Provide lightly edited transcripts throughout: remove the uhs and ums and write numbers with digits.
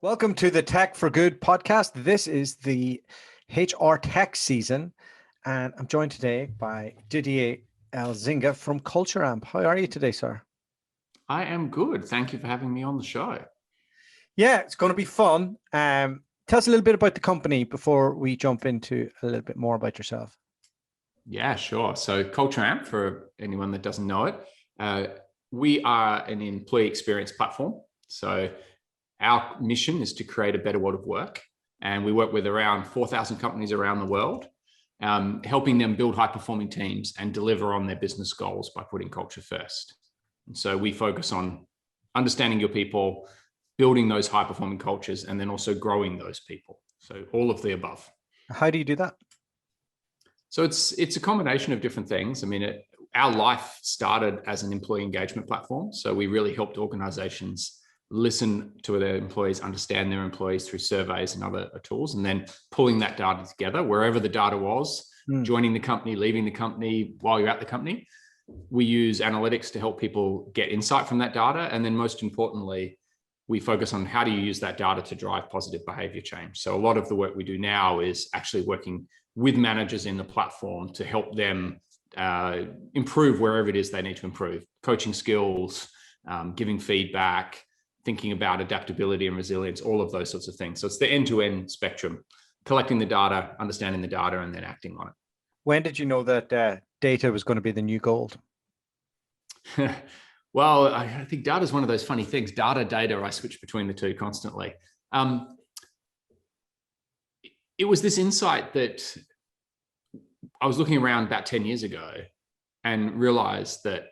Welcome to the Tech for Good podcast. This is the HR Tech season, and I'm joined today by Didier Elzinga from Coltrane. How are you today, sir? I am good. Thank you for having me on the show. Yeah, it's going to be fun. Tell us a little bit about the company before we jump into a little bit more about yourself. Yeah, sure. So Coltrane, for anyone that doesn't know it, we are an employee experience platform. So our mission is to create a better world of work. And we work with around 4,000 companies around the world, helping them build high-performing teams and deliver on their business goals by putting culture first. And so we focus on understanding your people, building those high-performing cultures, and then also growing those people. So all of the above. How do you do that? So it's a combination of different things. I mean, our life started as an employee engagement platform. So we really helped organizations listen to their employees, understand their employees through surveys and other tools, and then pulling that data together wherever the data was, joining the company, leaving the company, while you're at the company. We use analytics to help people get insight from that data. And then most importantly, we focus on how do you use that data to drive positive behavior change. So a lot of the work we do now is actually working with managers in the platform to help them improve wherever it is they need to improve, coaching skills, giving feedback, thinking about adaptability and resilience, all of those sorts of things. So it's the end-to-end spectrum, collecting the data, understanding the data, and then acting on it. When did you know that data was going to be the new gold? Well, I think data is one of those funny things. Data, I switch between the two constantly. It was this insight that I was looking around about 10 years ago and realized that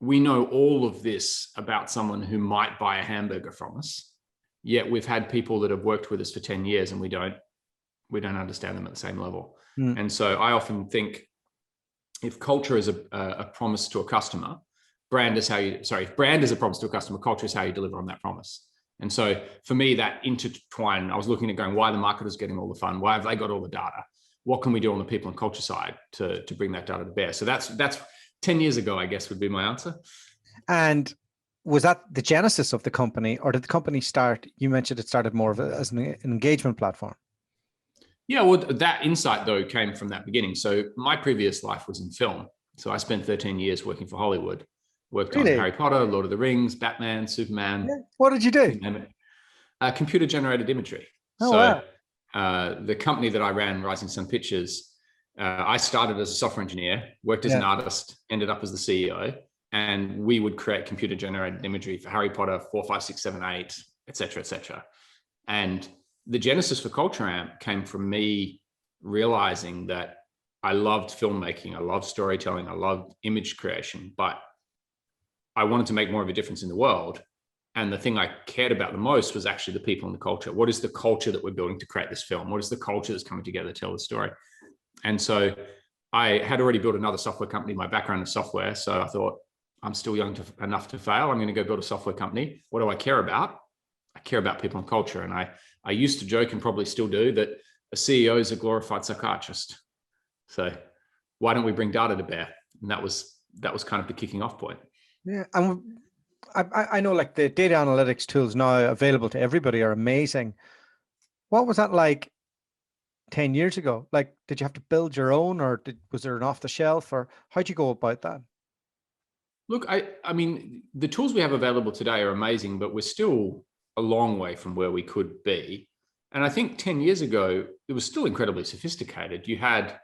we know all of this about someone who might buy a hamburger from us, yet we've had people that have worked with us for 10 years and we don't understand them at the same level. And so I often think if culture is a promise to a customer, brand is a promise to a customer, culture is how you deliver on that promise. And so for me, that intertwine, I was looking at going, why are the marketers getting all the fun? Why have they got all the data? What can we do on the people and culture side to bring that data to bear? So that's 10 years ago, I guess, would be my answer. And was that the genesis of the company, or did the company start, you mentioned it started more of as an engagement platform? Yeah, well, that insight, though, came from that beginning. So my previous life was in film. So I spent 13 years working for Hollywood, worked on Harry Potter, Lord of the Rings, Batman, Superman. Yeah. What did you do? Computer-generated imagery. The company that I ran, Rising Sun Pictures, I started as a software engineer, worked as an artist, ended up as the CEO, and we would create computer-generated imagery for Harry Potter, 4, 5, 6, 7, 8, et cetera, et cetera. And the genesis for Coltrane came from me realizing that I loved filmmaking, I loved storytelling, I loved image creation, but I wanted to make more of a difference in the world. And the thing I cared about the most was actually the people and the culture. What is the culture that we're building to create this film? What is the culture that's coming together to tell the story? And so I had already built another software company. My background is software. So I thought, I'm still young enough to fail. I'm going to go build a software company. What do I care about? I care about people and culture. And I used to joke, and probably still do, that a CEO is a glorified psychiatrist. So why don't we bring data to bear? And that was kind of the kicking off point. Yeah. And I know, like, the data analytics tools now available to everybody are amazing. What was that like 10 years ago? Like, did you have to build your own, or was there an off the shelf, or how'd you go about that? Look, I mean, the tools we have available today are amazing, but we're still a long way from where we could be. And I think 10 years ago, it was still incredibly sophisticated. You had,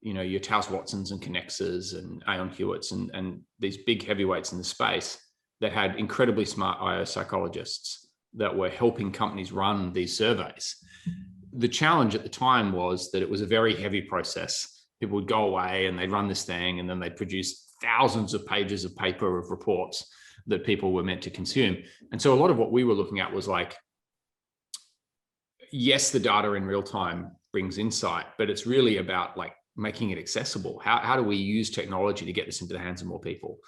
your Taos Watsons and Connexes and Aon Hewitts and these big heavyweights in the space that had incredibly smart IO psychologists that were helping companies run these surveys. The challenge at the time was that it was a very heavy process. People would go away and they'd run this thing, and then they'd produce thousands of pages of paper of reports that people were meant to consume. And so a lot of what we were looking at was like, yes, the data in real time brings insight, but it's really about like making it accessible. How do we use technology to get this into the hands of more people?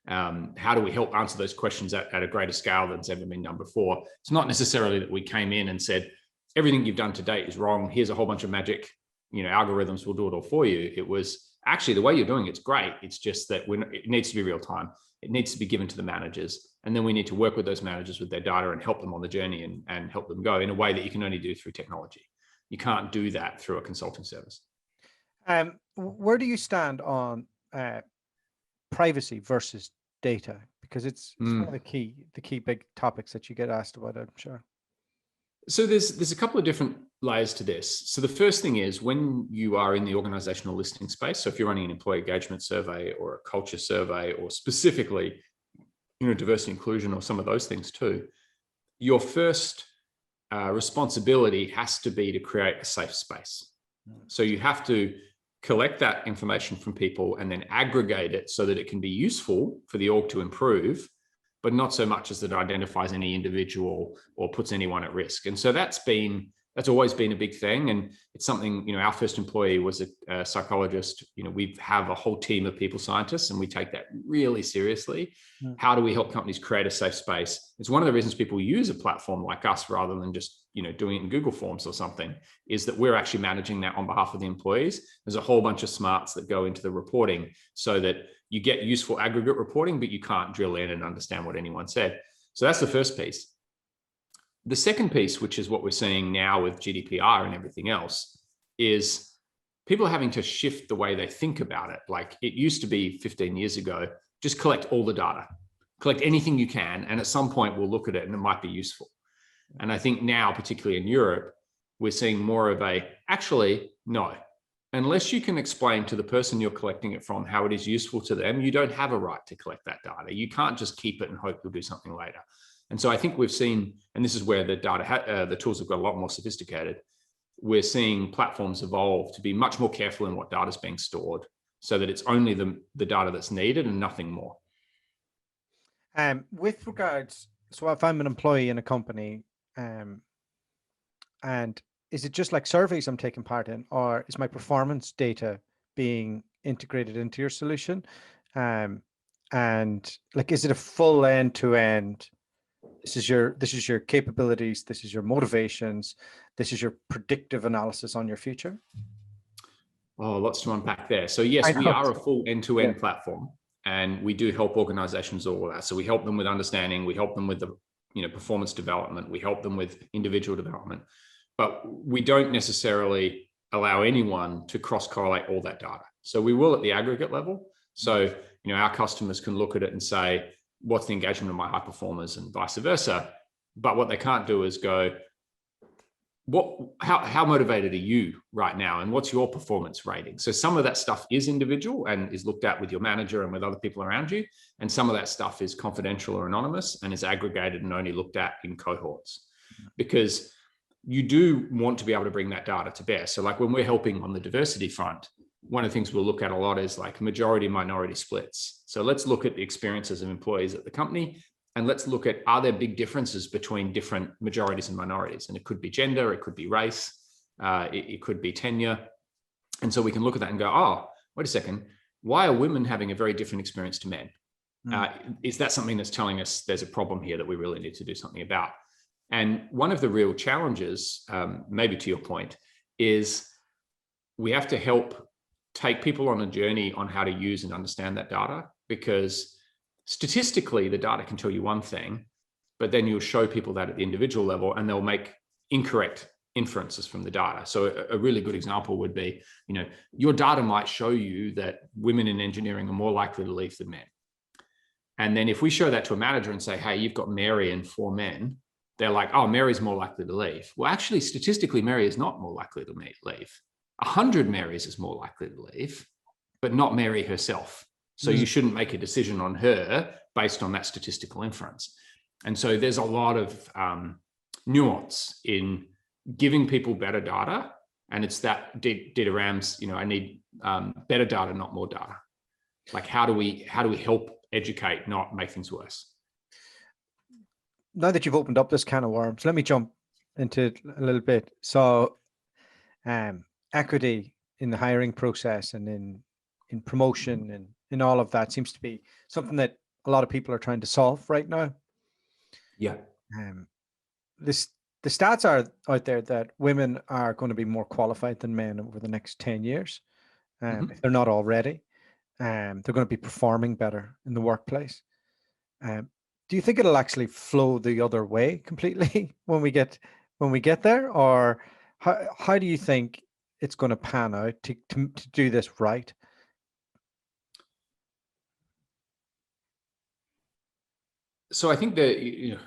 How do we help answer those questions at a greater scale than's ever been done before? It's not necessarily that we came in and said, everything you've done to date is wrong. Here's a whole bunch of magic, algorithms will do it all for you. It was actually the way you're doing it's great. It's just that it needs to be real time. It needs to be given to the managers. And then we need to work with those managers with their data and help them on the journey and help them go in a way that you can only do through technology. You can't do that through a consulting service. Where do you stand on privacy versus data? Because it's one of the key big topics that you get asked about, I'm sure. So there's a couple of different layers to this. So the first thing is when you are in the organizational listening space, so if you're running an employee engagement survey or a culture survey, or specifically, diversity inclusion or some of those things too, your first responsibility has to be to create a safe space. So you have to collect that information from people and then aggregate it so that it can be useful for the org to improve, but not so much as that it identifies any individual or puts anyone at risk. And so that's always been a big thing. And it's something, our first employee was a psychologist. We have a whole team of people scientists, and we take that really seriously. How do we help companies create a safe space? It's one of the reasons people use a platform like us rather than just, doing it in Google Forms or something, is that we're actually managing that on behalf of the employees. There's a whole bunch of smarts that go into the reporting so that you get useful aggregate reporting, but you can't drill in and understand what anyone said. So that's the first piece. The second piece, which is what we're seeing now with GDPR and everything else, is people are having to shift the way they think about it. Like it used to be 15 years ago, just collect all the data, collect anything you can, and at some point we'll look at it and it might be useful. And I think now, particularly in Europe, we're seeing more of actually, no. Unless you can explain to the person you're collecting it from how it is useful to them, you don't have a right to collect that data. You can't just keep it and hope you'll do something later. And so I think we've seen, and this is where the the tools have got a lot more sophisticated. We're seeing platforms evolve to be much more careful in what data is being stored, so that it's only the data that's needed and nothing more. With regards, so if I'm an employee in a company, and is it just like surveys I'm taking part in, or is my performance data being integrated into your solution? And like, is it a full end-to-end? This is your capabilities. This is your motivations. This is your predictive analysis on your future. Oh, lots to unpack there. So yes, we are a full end-to-end platform, and we do help organizations all of that. So we help them with understanding. We help them with the performance development. We help them with individual development, but we don't necessarily allow anyone to cross-correlate all that data. So we will at the aggregate level. So our customers can look at it and say, what's the engagement of my high performers and vice versa. But what they can't do is go, how motivated are you right now? And what's your performance rating? So some of that stuff is individual and is looked at with your manager and with other people around you. And some of that stuff is confidential or anonymous and is aggregated and only looked at in cohorts, because you do want to be able to bring that data to bear. So like when we're helping on the diversity front, one of the things we'll look at a lot is like majority minority splits. So let's look at the experiences of employees at the company, and let's look at, are there big differences between different majorities and minorities? And it could be gender, it could be race, it could be tenure. And so we can look at that and go, oh, wait a second, why are women having a very different experience to men? Is that something that's telling us there's a problem here that we really need to do something about? And one of the real challenges, maybe to your point, is we have to help take people on a journey on how to use and understand that data, because statistically the data can tell you one thing, but then you'll show people that at the individual level and they'll make incorrect inferences from the data. So a really good example would be, your data might show you that women in engineering are more likely to leave than men. And then if we show that to a manager and say, hey, you've got Mary and 4 men, they're like, oh, Mary's more likely to leave. Well, actually, statistically, Mary is not more likely to leave. 100 Marys is more likely to leave, but not Mary herself. So you shouldn't make a decision on her based on that statistical inference. And so there's a lot of nuance in giving people better data. And it's that Dieter Ram's, I need better data, not more data. Like, how do we help educate, not make things worse? Now that you've opened up this can of worms, let me jump into it a little bit. So equity in the hiring process and in promotion and in all of that seems to be something that a lot of people are trying to solve right now. Yeah. The stats are out there that women are going to be more qualified than men over the next 10 years. If they're not already, they're going to be performing better in the workplace. Do you think it'll actually flow the other way completely when we get there, or how do you think it's going to pan out to do this right? So I think that, you know,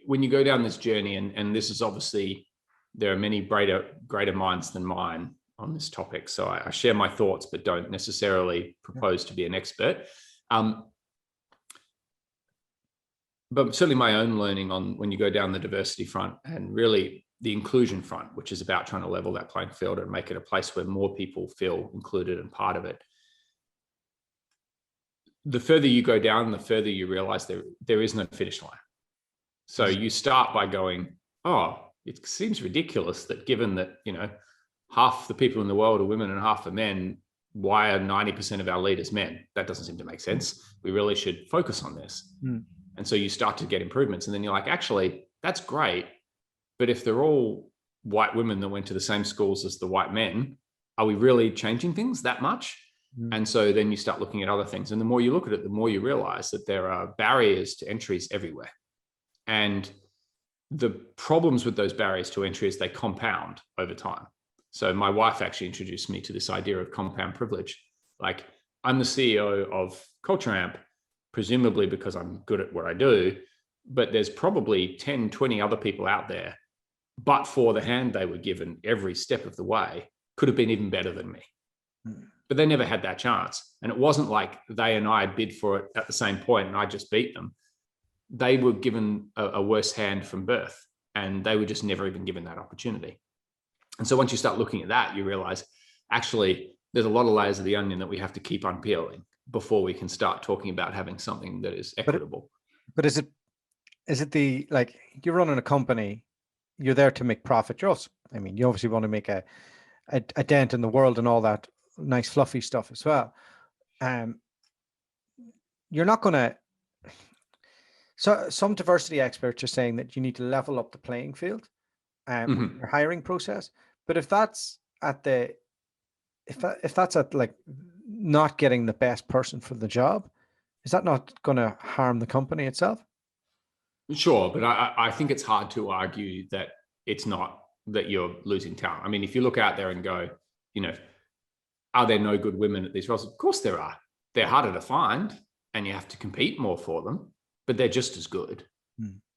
when you go down this journey, and this is obviously, there are many greater minds than mine on this topic. So I share my thoughts, but don't necessarily propose to be an expert. But certainly my own learning on when you go down the diversity front and really the inclusion front, which is about trying to level that playing field and make it a place where more people feel included and part of it. The further you go down, the further you realize there is no finish line. So you start by going, oh, it seems ridiculous that given that, you know, half the people in the world are women and half are men, why are 90% of our leaders men? That doesn't seem to make sense. We really should focus on this. And so you start to get improvements, and then you're like, actually, that's great. But if they're all white women that went to the same schools as the white men, are we really changing things that much? And so then you start looking at other things. And the more you look at it, the more you realize that there are barriers to entries everywhere. And the problems with those barriers to entry is they compound over time. So my wife actually introduced me to this idea of compound privilege. Like, I'm the CEO of Coltrane, presumably because I'm good at what I do, but there's probably 10, 20 other people out there, but for the hand they were given every step of the way, could have been even better than me. But they never had that chance. And it wasn't like they and I bid for it at the same point and I just beat them. They were given a worse hand from birth, and they were just never even given that opportunity. And so once you start looking at that, you realize, actually, there's a lot of layers of the onion that we have to keep unpeeling before we can start talking about having something that is equitable. But is it the, like, you're running a company, you're there to make profit. You obviously want to make a dent in the world and all that nice fluffy stuff as well. You're not going to, so some diversity experts are saying that you need to level up the playing field, your hiring process. But if that's at like not getting the best person for the job, is that not going to harm the company itself? Sure, but I think it's hard to argue that it's not, that you're losing talent. I mean, if you look out there and go, you know, are there no good women at these roles? Of course there are. They're harder to find and you have to compete more for them, but they're just as good.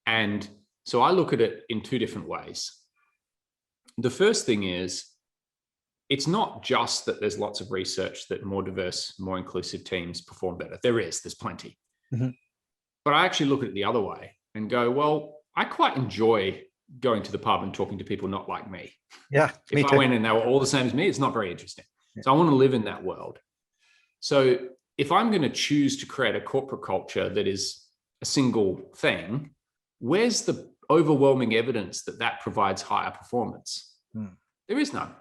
And so I look at it in two different ways. The first thing is, it's not just that there's lots of research that more diverse, more inclusive teams perform better. There's plenty. But I actually look at it the other way and go, well, I quite enjoy going to the pub and talking to people not like me. Yeah. If I went and they were all the same as me, it's not very interesting. So I want to live in that world. So if I'm going to choose to create a corporate culture that is a single thing, where's the overwhelming evidence that that provides higher performance? There is none.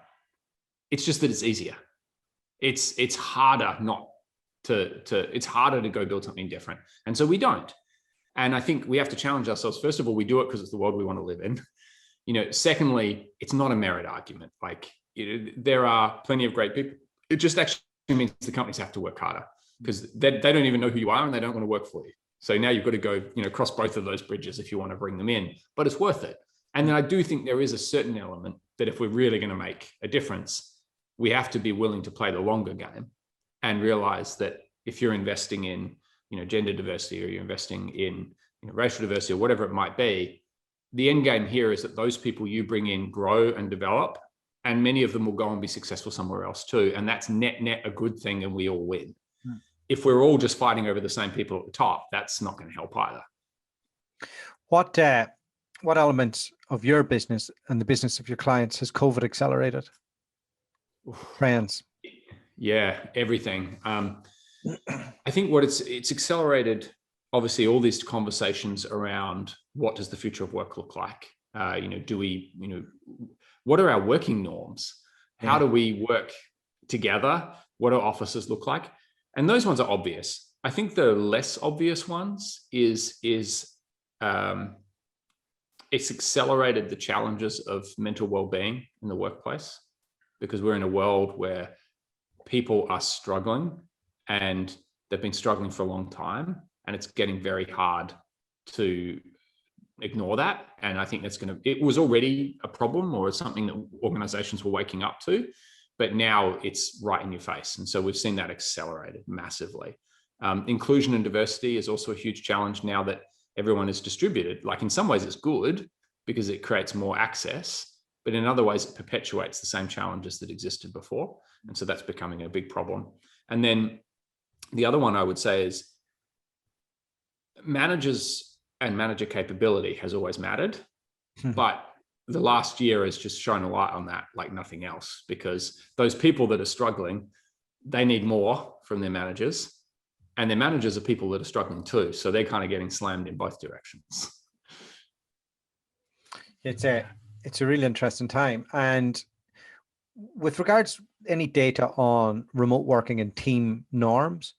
It's just that it's easier. It's harder it's harder to go build something different. And so we don't. And I think we have to challenge ourselves. First of all, we do it because it's the world we want to live in. You know, secondly, it's not a merit argument. Like, you know, there are plenty of great people. It just actually means the companies have to work harder because they don't even know who you are and they don't want to work for you. So now you've got to go, you know, cross both of those bridges if you want to bring them in, but it's worth it. And then I do think there is a certain element that if we're really going to make a difference, we have to be willing to play the longer game and realize that if you're investing in, you know, gender diversity, or you're investing in, you know, racial diversity, or whatever it might be, the end game here is that those people you bring in grow and develop, and many of them will go and be successful somewhere else too. And that's net a good thing, and we all win. If we're all just fighting over the same people at the top, that's not going to help either. What elements of your business and the business of your clients has COVID accelerated? Trends. Yeah, everything. I think what it's accelerated, obviously, all these conversations around what does the future of work look like? You know, what are our working norms? How do we work together? What do offices look like? And those ones are obvious. I think the less obvious ones is it's accelerated the challenges of mental well-being in the workplace, because we're in a world where people are struggling, and they've been struggling for a long time. and it's getting very hard to ignore that. And I think it was already a problem, or something that organizations were waking up to, but now it's right in your face. And so we've seen that accelerated massively. Inclusion and diversity is also a huge challenge now that everyone is distributed. Like, in some ways it's good because it creates more access, but in other ways it perpetuates the same challenges that existed before. And so that's becoming a big problem. And then the other one I would say is managers and manager capability has always mattered, but the last year has just shone a light on that like nothing else, because those people that are struggling, they need more from their managers, and their managers are people that are struggling too. So they're kind of getting slammed in both directions. It's a really interesting time. And with regards any data on remote working and team norms,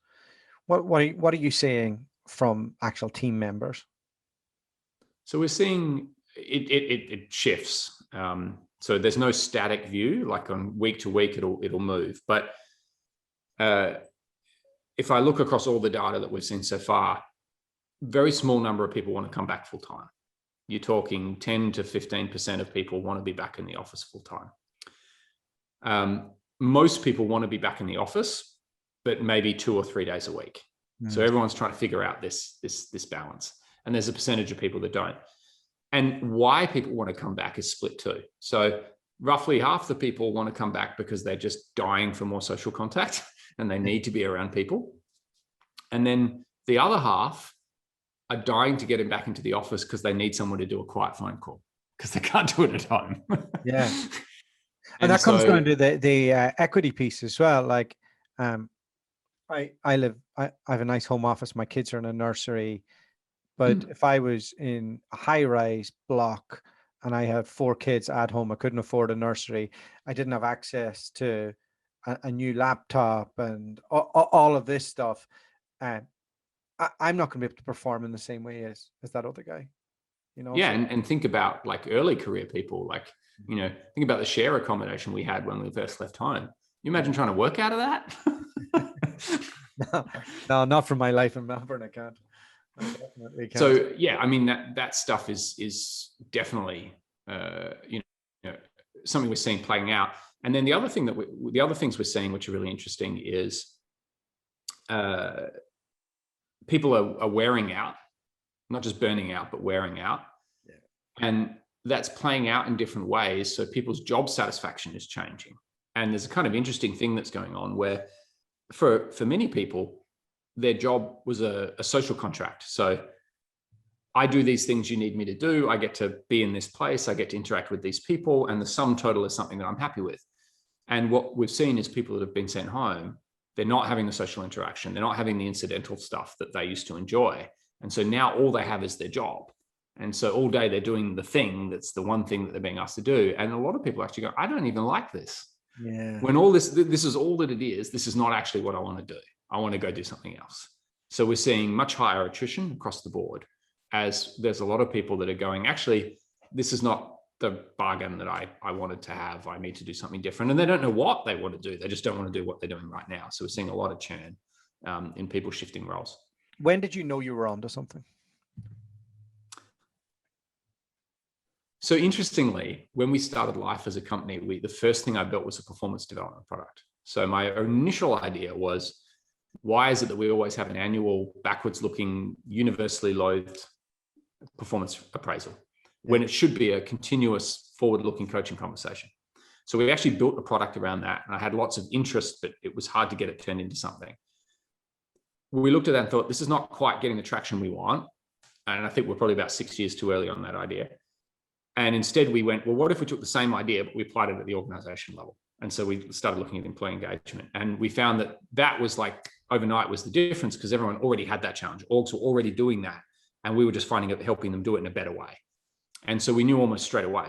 what are you seeing from actual team members? So we're seeing it shifts. So there's no static view, like on week to week it'll move. But if I look across all the data that we've seen so far, very small number of people want to come back full time. You're talking 10 to 15% of people want to be back in the office full time. Most people want to be back in the office, but maybe 2 or 3 days a week. So everyone's trying to figure out this balance. And there's a percentage of people that don't. And why people want to come back is split too. So roughly half the people want to come back because they're just dying for more social contact and they need to be around people. And then the other half are dying to get them back into the office because they need someone to do a quiet phone call because they can't do it at home. Yeah. And that comes down to the equity piece as well. Like, I have a nice home office. My kids are in a nursery, but if I was in a high-rise block and I had 4 kids at home, I couldn't afford a nursery. I didn't have access to a new laptop and all of this stuff. I'm not going to be able to perform in the same way as that other guy. You know? Yeah, and think about like early career people, like, you know, think about the share accommodation we had when we first left home. You imagine trying to work out of that? No, not for my life in Melbourne. I can't. I definitely can't. So yeah, I mean that stuff is definitely you know, something we're seeing playing out. And then the other things we're seeing, which are really interesting, is people are wearing out, not just burning out, but wearing out. Yeah. And that's playing out in different ways. So people's job satisfaction is changing. And there's a kind of interesting thing that's going on where for many people, their job was a social contract. So I do these things you need me to do. I get to be in this place. I get to interact with these people. And the sum total is something that I'm happy with. And what we've seen is people that have been sent home, they're not having the social interaction. They're not having the incidental stuff that they used to enjoy. And so now all they have is their job. And so all day they're doing the thing that's the one thing that they're being asked to do. And a lot of people actually go, I don't even like this. Yeah. When all this is all that it is, this is not actually what I want to do. I want to go do something else. So we're seeing much higher attrition across the board, as there's a lot of people that are going, actually, this is not the bargain that I wanted to have. I need to do something different. And they don't know what they want to do. They just don't want to do what they're doing right now. So we're seeing a lot of churn in people shifting roles. When did you know you were onto something? So interestingly, when we started life as a company, the first thing I built was a performance development product. So my initial idea was, why is it that we always have an annual backwards looking, universally loathed performance appraisal when it should be a continuous forward looking coaching conversation? So we actually built a product around that, and I had lots of interest, but it was hard to get it turned into something. We looked at that and thought, this is not quite getting the traction we want. And I think we're probably about 6 years too early on that idea. And instead we went, well, what if we took the same idea, but we applied it at the organization level? And so we started looking at employee engagement, and we found that was like overnight was the difference, because everyone already had that challenge. Orgs were already doing that, and we were just finding it, helping them do it in a better way. And so we knew almost straight away.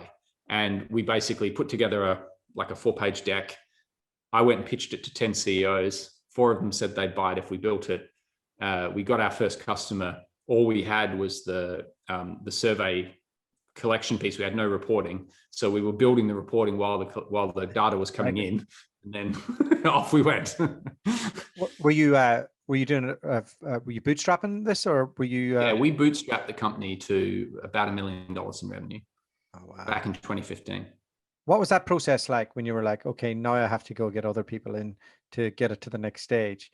And we basically put together a 4-page deck. I went and pitched it to 10 CEOs. 4 of them said they'd buy it if we built it. We got our first customer. All we had was the survey collection piece. We had no reporting, so we were building the reporting while the data was coming in, and then off we went. Were you were you doing? Were you bootstrapping this, or were you? Yeah, we bootstrapped the company to about $1 million in revenue. Oh, wow. Back in 2015. What was that process like when you were like, okay, now I have to go get other people in to get it to the next stage?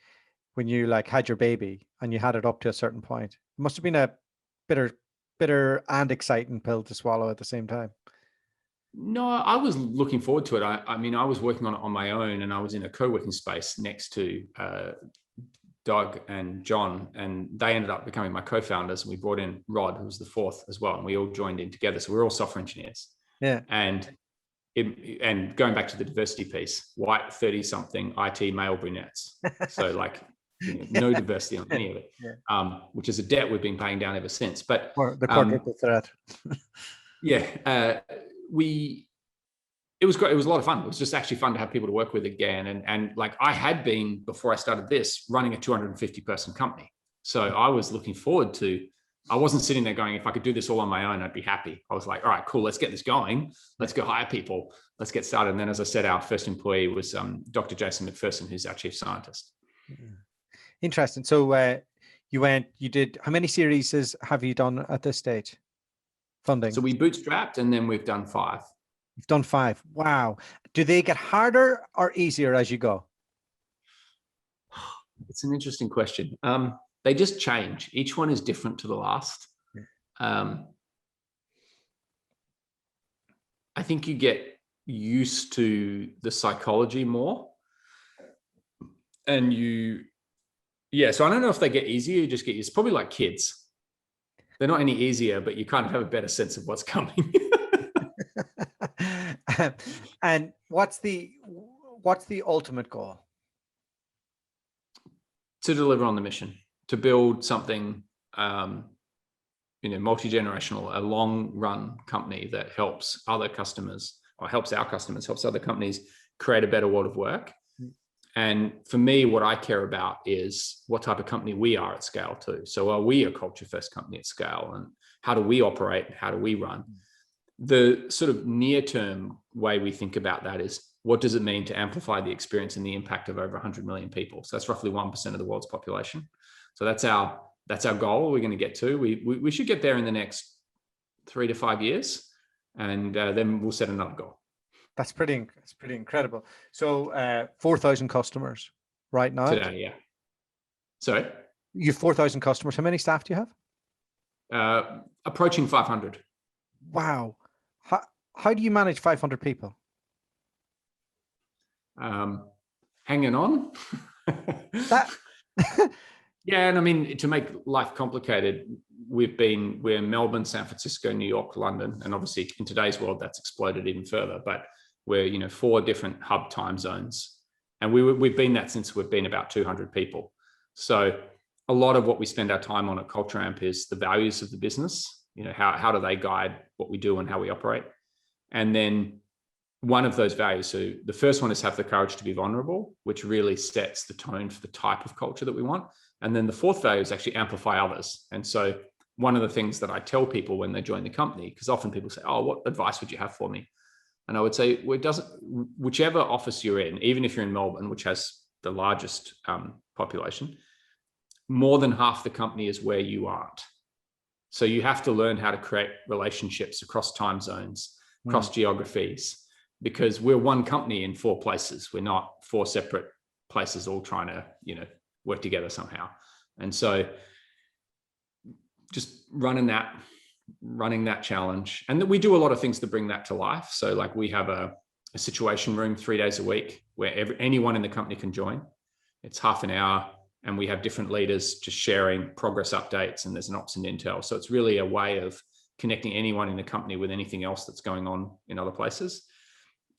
When you like had your baby and you had it up to a certain point, it must have been a bitter and exciting pill to swallow at the same time. No, I was looking forward to it. I mean, I was working on it on my own, and I was in a co-working space next to Doug and John, and they ended up becoming my co-founders. And we brought in Rod, who was the fourth as well, and we all joined in together. So we're all software engineers. Yeah. And going back to the diversity piece, white 30-something IT male brunettes. So like no diversity on any of it, which is a debt we've been paying down ever since. But the quadruple threat. Yeah. It was great. It was a lot of fun. It was just actually fun to have people to work with again. And like I had been, before I started this, running a 250 person company. So I was looking forward to, I wasn't sitting there going, if I could do this all on my own, I'd be happy. I was like, all right, cool. Let's get this going. Let's go hire people. Let's get started. And then, as I said, our first employee was Dr. Jason McPherson, who's our chief scientist. Interesting. So you did, how many series have you done at this stage? Funding. So we bootstrapped, and then we've done 5. You've done 5. Wow. Do they get harder or easier as you go? It's an interesting question. They just change. Each one is different to the last. I think you get used to the psychology more. And so I don't know if they get easier, you just get used. It's probably like kids. They're not any easier, but you kind of have a better sense of what's coming. And what's the ultimate goal? To deliver on the mission, to build something, multi-generational, a long-run company that helps other customers, or helps our customers, helps other companies create a better world of work. And for me, what I care about is what type of company we are at scale too. So are we a culture-first company at scale? And how do we operate? How do we run? The sort of near-term way we think about that is, what does it mean to amplify the experience and the impact of over 100 million people? So that's roughly 1% of the world's population. So that's our goal. We're going to get to. We should get there in the next 3 to 5 years, and then we'll set another goal. That's pretty incredible. So 4,000 customers right now today. Yeah. Sorry. You have 4,000 customers. How many staff do you have? Approaching 500. Wow. How do you manage 500 people? Hanging on. Yeah, and I mean, to make life complicated, we're in Melbourne, San Francisco, New York, London, and obviously in today's world that's exploded even further. But we're 4 different hub time zones, and we've been that since we've been about 200 people. So a lot of what we spend our time on at Coltrane is the values of the business. How do they guide what we do and how we operate? And then one of those values, so the first one is have the courage to be vulnerable, which really sets the tone for the type of culture that we want. And then the fourth value is actually amplify others. And so one of the things that I tell people when they join the company, because often people say, oh, what advice would you have for me? And I would say, whichever office you're in, even if you're in Melbourne, which has the largest population, more than half the company is where you aren't. So you have to learn how to create relationships across time zones, across geographies, because we're one company in 4 places. We're not 4 separate places all trying to, work together somehow. And so just running that challenge. And we do a lot of things to bring that to life. So like we have a situation room 3 days a week where anyone in the company can join. It's half an hour, and we have different leaders just sharing progress updates, and there's an ops and intel. So it's really a way of connecting anyone in the company with anything else that's going on in other places.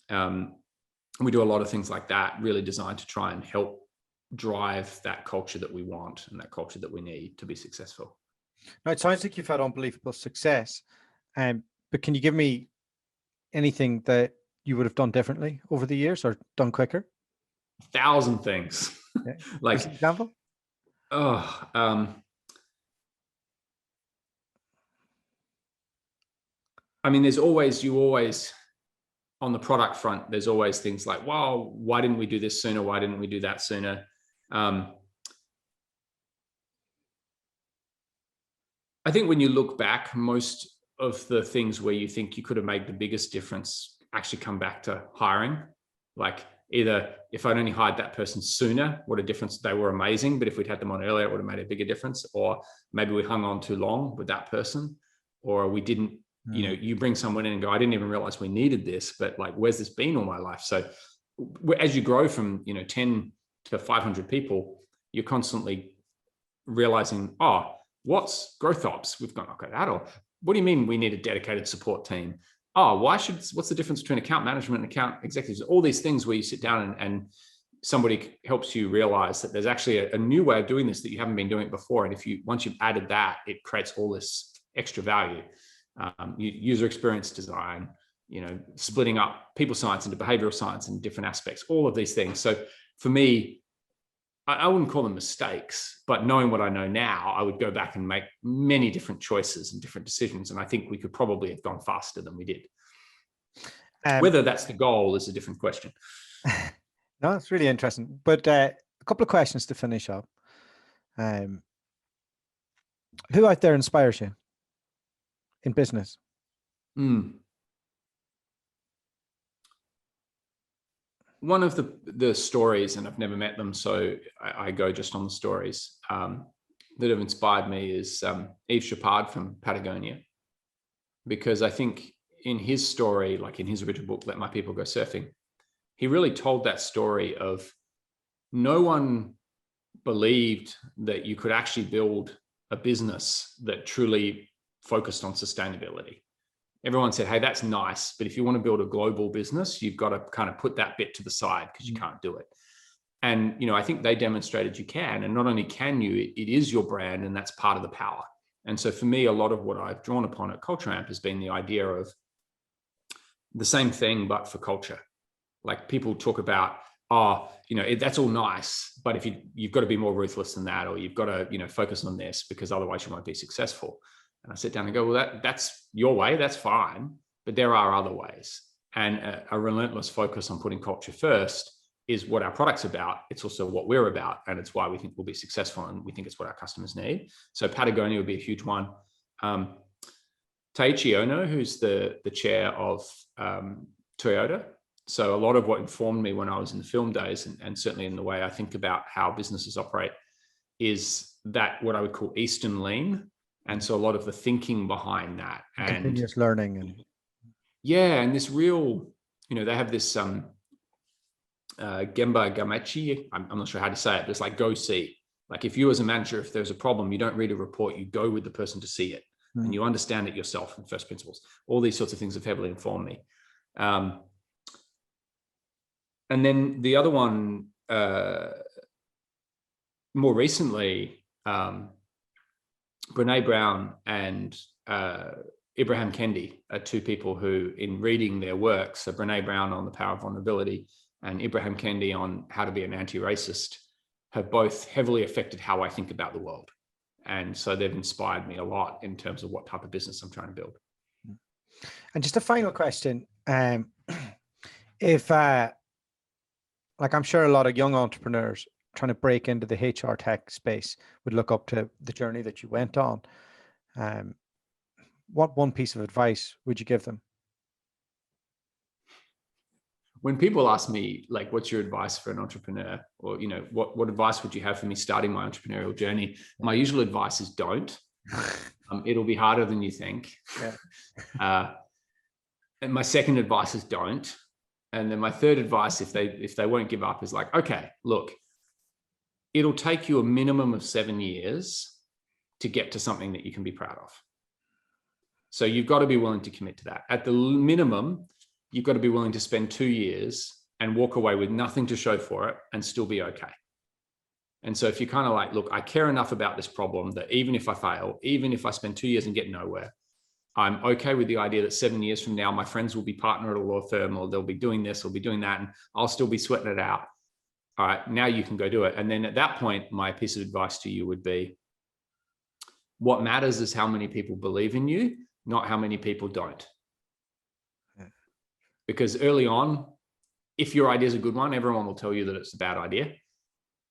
We do a lot of things like that, really designed to try and help drive that culture that we want and that culture that we need to be successful. Now, it sounds like you've had unbelievable success, but can you give me anything that you would have done differently over the years or done quicker? 1,000 things. Yeah. Like, for example? I mean, you always, on the product front, there's always things like, wow, why didn't we do this sooner? Why didn't we do that sooner? I think when you look back, most of the things where you think you could have made the biggest difference actually come back to hiring. Like, either if I'd only hired that person sooner, what a difference. They were amazing, but if we'd had them on earlier, it would have made a bigger difference. Or maybe we hung on too long with that person, or we didn't, you bring someone in and go, I didn't even realize we needed this, but like, where's this been all my life? So as you grow from, 10 to 500 people, you're constantly realizing, oh, what's growth ops? We've got that. Or what do you mean we need a dedicated support team? Oh, what's the difference between account management and account executives? All these things where you sit down and somebody helps you realize that there's actually a new way of doing this that you haven't been doing it before. And once you've added that, it creates all this extra value. User experience design, splitting up people science into behavioral science and different aspects, all of these things. So for me, I wouldn't call them mistakes, but knowing what I know now, I would go back and make many different choices and different decisions. And I think we could probably have gone faster than we did. Whether that's the goal is a different question. No, it's really interesting. But a couple of questions to finish up. Who out there inspires you in business? One of the stories, and I've never met them, so I go just on the stories, that have inspired me is Yves Chapard from Patagonia. Because I think in his story, like in his original book, Let My People Go Surfing, he really told that story of no one believed that you could actually build a business that truly focused on sustainability. Everyone said, hey, that's nice, but if you want to build a global business, you've got to kind of put that bit to the side because you can't do it. And, I think they demonstrated you can. And not only can you, it is your brand, and that's part of the power. And so for me, a lot of what I've drawn upon at Coltrane has been the idea of the same thing, but for culture. Like, people talk about, that's all nice, but if you've got to be more ruthless than that, or you've got to, focus on this, because otherwise you won't be successful. And I sit down and go, well, that's your way, that's fine, but there are other ways. And a relentless focus on putting culture first is what our product's about. It's also what we're about, and it's why we think we'll be successful, and we think it's what our customers need. So Patagonia would be a huge one. Taiichi Ono, who's the chair of Toyota. So a lot of what informed me when I was in the film days, and certainly in the way I think about how businesses operate, is that what I would call Eastern lean. And so a lot of the thinking behind that, and continuous learning, and this real, they have this Gemba Gamechi. I'm not sure how to say it, but it's like, go see. Like, if you as a manager, if there's a problem, you don't read a report, you go with the person to see it, and you understand it yourself in first principles. All these sorts of things have heavily informed me. And then the other one, more recently, Brene Brown and Ibrahim Kendi are two people who, in reading their work, so Brene Brown on the power of vulnerability and Ibrahim Kendi on how to be an anti-racist, have both heavily affected how I think about the world. And so they've inspired me a lot in terms of what type of business I'm trying to build. And just a final question. If, like, I'm sure a lot of young entrepreneurs trying to break into the HR tech space would look up to the journey that you went on. What one piece of advice would you give them? When people ask me, like, what's your advice for an entrepreneur, or, what advice would you have for me starting my entrepreneurial journey? My usual advice is don't. It'll be harder than you think. Yeah. And my second advice is don't. And then my third advice, if they won't give up, is like, okay, look, it'll take you a minimum of 7 years to get to something that you can be proud of. So you've got to be willing to commit to that. At the minimum, you've got to be willing to spend 2 years and walk away with nothing to show for it and still be okay. And so if you're kind of like, look, I care enough about this problem that even if I fail, even if I spend 2 years and get nowhere, I'm okay with the idea that 7 years from now, my friends will be partner at a law firm, or they'll be doing this, or be doing that, and I'll still be sweating it out. All right, now you can go do it. And then at that point, my piece of advice to you would be, what matters is how many people believe in you, not how many people don't. Because early on, if your idea is a good one, everyone will tell you that it's a bad idea.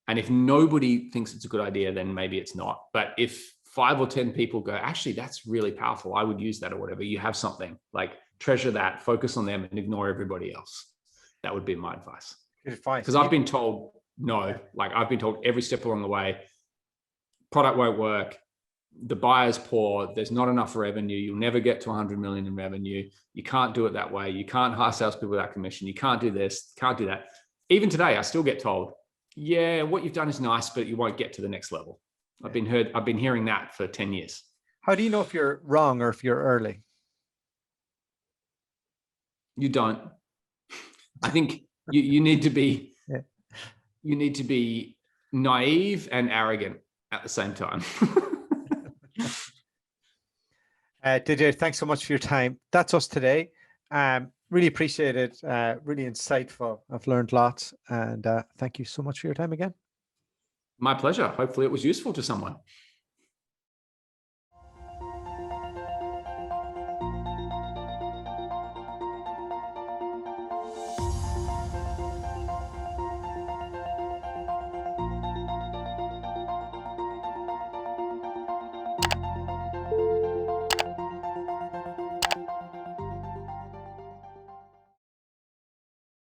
And if nobody thinks it's a good idea, then maybe it's not. But if 5 or 10 people go, actually, that's really powerful. I would use that or whatever. You have something, like treasure that, focus on them and ignore everybody else. That would be my advice. Because I've been told no, like I've been told every step along the way, product won't work. The buyer's poor. There's not enough revenue. You'll never get to 100 million in revenue. You can't do it that way. You can't hire salespeople without commission. You can't do this, can't do that. Even today, I still get told, yeah, what you've done is nice, but you won't get to the next level. I've been hearing that for 10 years. How do you know if you're wrong or if you're early? You don't. I think you need to be, yeah. You need to be naive and arrogant at the same time. Didier, thanks so much for your time. That's us today. Really appreciate it. Really insightful. I've learned lots, and thank you so much for your time again. My pleasure. Hopefully it was useful to someone.